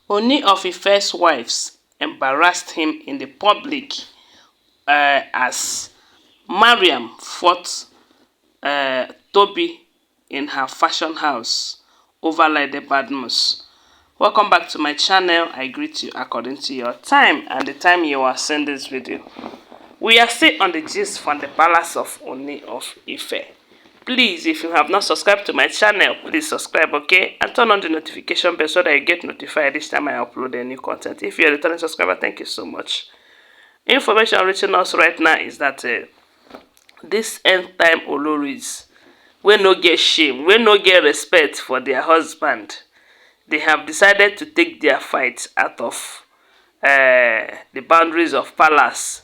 Ooni of Ife's wives embarrassed him in the public as Mariam fought Tobi in her fashion house over Laide Badmus. Welcome back to my channel. I greet you according to your time and the time you are seeing this video. We are still on the gist from the palace of Ooni of Ife. Please, if you have not subscribed to my channel, please subscribe, okay? And turn on the notification bell so that you get notified each time I upload a new content. If you're a returning subscriber, thank you so much. Information reaching us right now is that this end time Olories, we no get shame, we no get respect for their husband, they have decided to take their fight out of the boundaries of palace.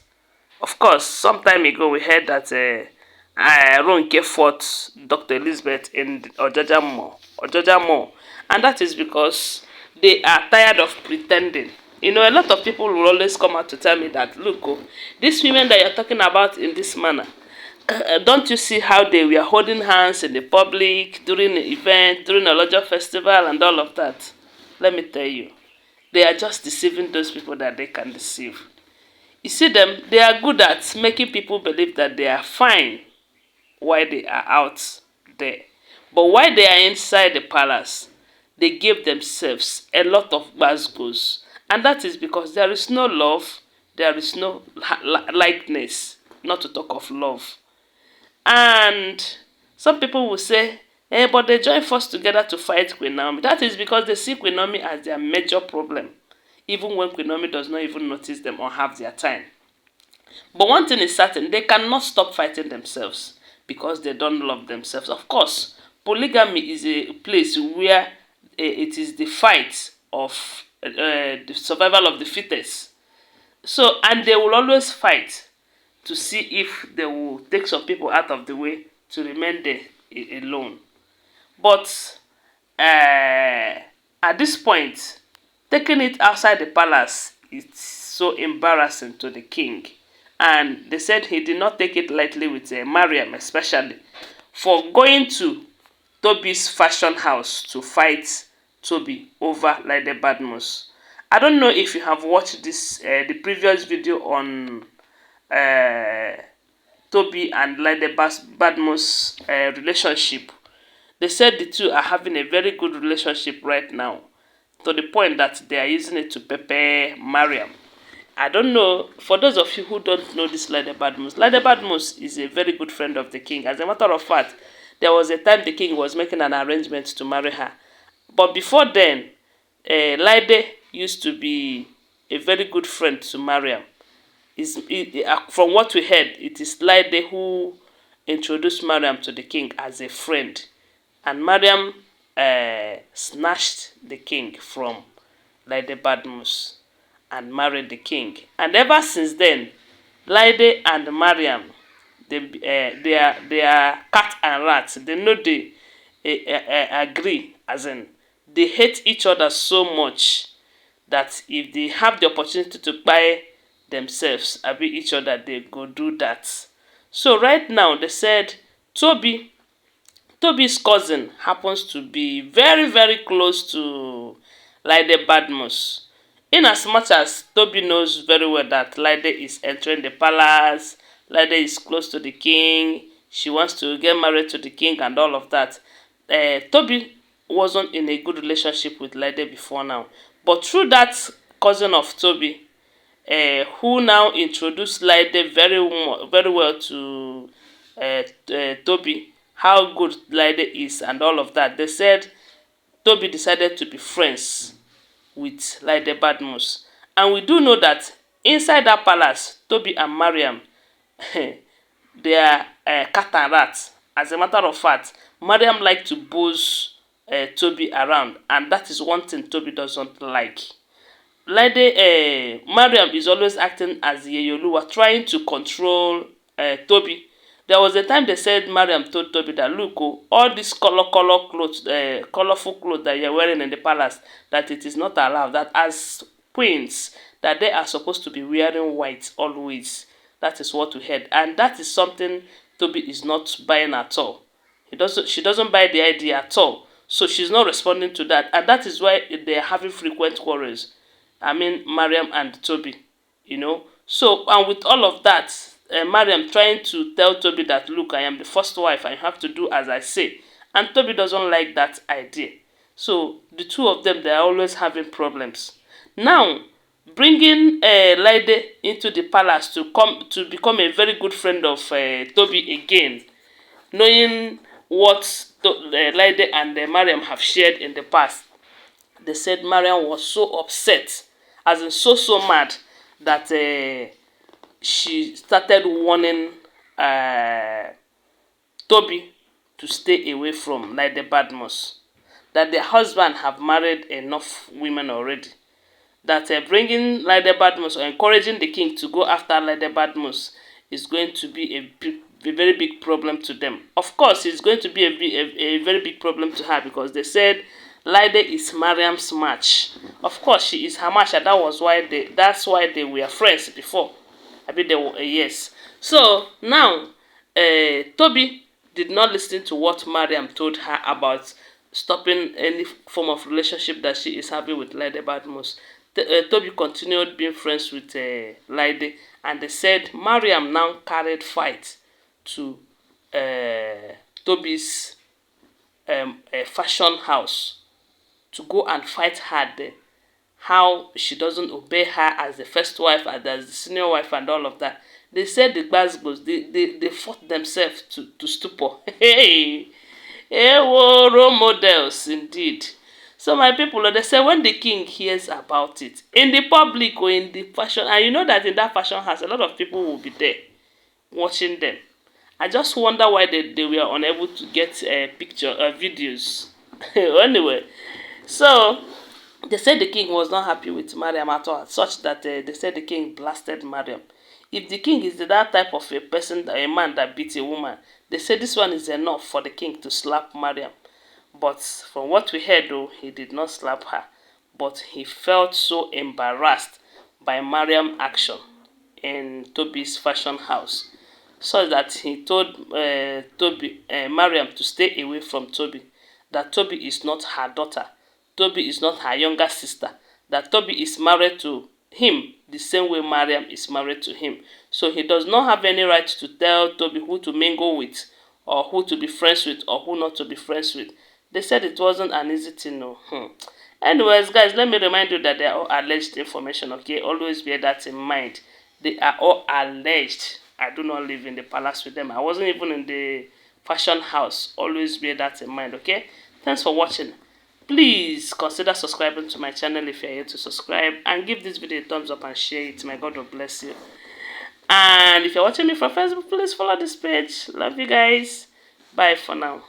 Of course, some time ago we heard that Ronke fought Dr. Elizabeth in Ojaja Mall, and that is because they are tired of pretending. You know, a lot of people will always come out to tell me that, look, oh, these women that you're talking about in this manner, don't you see how they were holding hands in the public during the event, during a larger festival and all of that? Let me tell you, they are just deceiving those people that they can deceive. You see them, they are good at making people believe that they are fine while they are out there. But while they are inside the palace, they give themselves a lot of basgos. And that is because there is no love, there is no likeness, not to talk of love. And some people will say, but they join force together to fight Queen Naomi. That is because they see Queen Naomi as their major problem, even when Queen Naomi does not even notice them or have their time. But one thing is certain, they cannot stop fighting themselves because they don't love themselves. Of course, polygamy is a place where it is the fight of the survival of the fittest. So, and they will always fight to see if they will take some people out of the way to remain there alone. But at this point, taking it outside the palace is so embarrassing to the king. And they said he did not take it lightly with Mariam, especially for going to Tobi's fashion house to fight Tobi over Laide Badmus. I don't know if you have watched this the previous video on Tobi and Laide Badmus relationship. They said the two are having a very good relationship right now, to the point that they are using it to pepper Mariam. I don't know, for those of you who don't know this Laide Badmus is a very good friend of the king. As a matter of fact, there was a time the king was making an arrangement to marry her. But before then, Laide used to be a very good friend to Mariam. From what we heard, it is Laide who introduced Mariam to the king as a friend. And Mariam snatched the king from Laide Badmus and married the king. And ever since then, Laide and Mariam, they are cat and rat. They know they agree, as in they hate each other so much that if they have the opportunity to buy themselves, abi each other, they go do that. So right now, they said Tobi's cousin happens to be very, very close to Laide Badmus. In as much as Tobi knows very well that Laide is entering the palace, Laide is close to the king, she wants to get married to the king and all of that, Tobi wasn't in a good relationship with Laide before now. But through that cousin of Tobi, who now introduced Laide very well to Tobi, how good Laide is and all of that, they said Tobi decided to be friends with Laide Badmus. And we do know that inside that palace, Tobi and Mariam, they are cat and rat. As a matter of fact, Mariam likes to boss Tobi around, and that is one thing Tobi doesn't like. Mariam is always acting as Yeyoluwa, trying to control Tobi. There was a time they said Mariam told Tobi that, look, oh, all these colorful clothes that you're wearing in the palace, that it is not allowed. That as queens, that they are supposed to be wearing white always. That is what we heard, and that is something Tobi is not buying at all. She doesn't buy the idea at all. So she's not responding to that. And that is why they're having frequent quarrels. I mean, Mariam and Tobi, you know. So, and with all of that, Mariam trying to tell Tobi that, look, I am the first wife, I have to do as I say. And Tobi doesn't like that idea. So, the two of them, they are always having problems. Now, bringing Laide into the palace to become a very good friend of Tobi again, knowing what Laide and Mariam have shared in the past, they said Mariam was so upset, as in so mad, that she started warning Tobi to stay away from Laide Badmus. That the husband have married enough women already. That bringing Laide Badmus or encouraging the king to go after Laide Badmus is going to be a very big problem to them. Of course, it's going to be a very big problem to her, because they said Laide is Mariam's match. Of course, she is her match, and that's why they were friends before. I mean, they were yes. So now, Tobi did not listen to what Mariam told her about stopping any form of relationship that she is having with Laide Badmus. Tobi continued being friends with Laide, and they said Mariam now carried fight to Tobi's fashion house to go and fight her there. How she doesn't obey her as the first wife, and as the senior wife, and all of that. They said the Badmus, they fought themselves to stupor. Hey, role models indeed. So my people, they say when the king hears about it, in the public or in the fashion, and you know that in that fashion house, a lot of people will be there watching them. I just wonder why they were unable to get videos. Anyway, so they said the king was not happy with Mariam at all, such that they said the king blasted Mariam. If the king is that type of a person, a man that beats a woman, they said this one is enough for the king to slap Mariam. But from what we heard, though, he did not slap her. But he felt so embarrassed by Mariam's action in Tobi's fashion house, so that he told Mariam to stay away from Tobi. That Tobi is not her daughter. Tobi is not her younger sister. That Tobi is married to him the same way Mariam is married to him. So he does not have any right to tell Tobi who to mingle with, or who to be friends with, or who not to be friends with. They said it wasn't an easy thing, no. Anyways, guys, let me remind you that they are all alleged information, okay? Always bear that in mind. They are all alleged. I do not live in the palace with them. I wasn't even in the fashion house. Always bear that in mind, okay? Thanks for watching. Please consider subscribing to my channel if you are here to subscribe, and give this video a thumbs up and share it. My God will bless you. And if you're watching me from Facebook, please follow this page. Love you guys. Bye for now.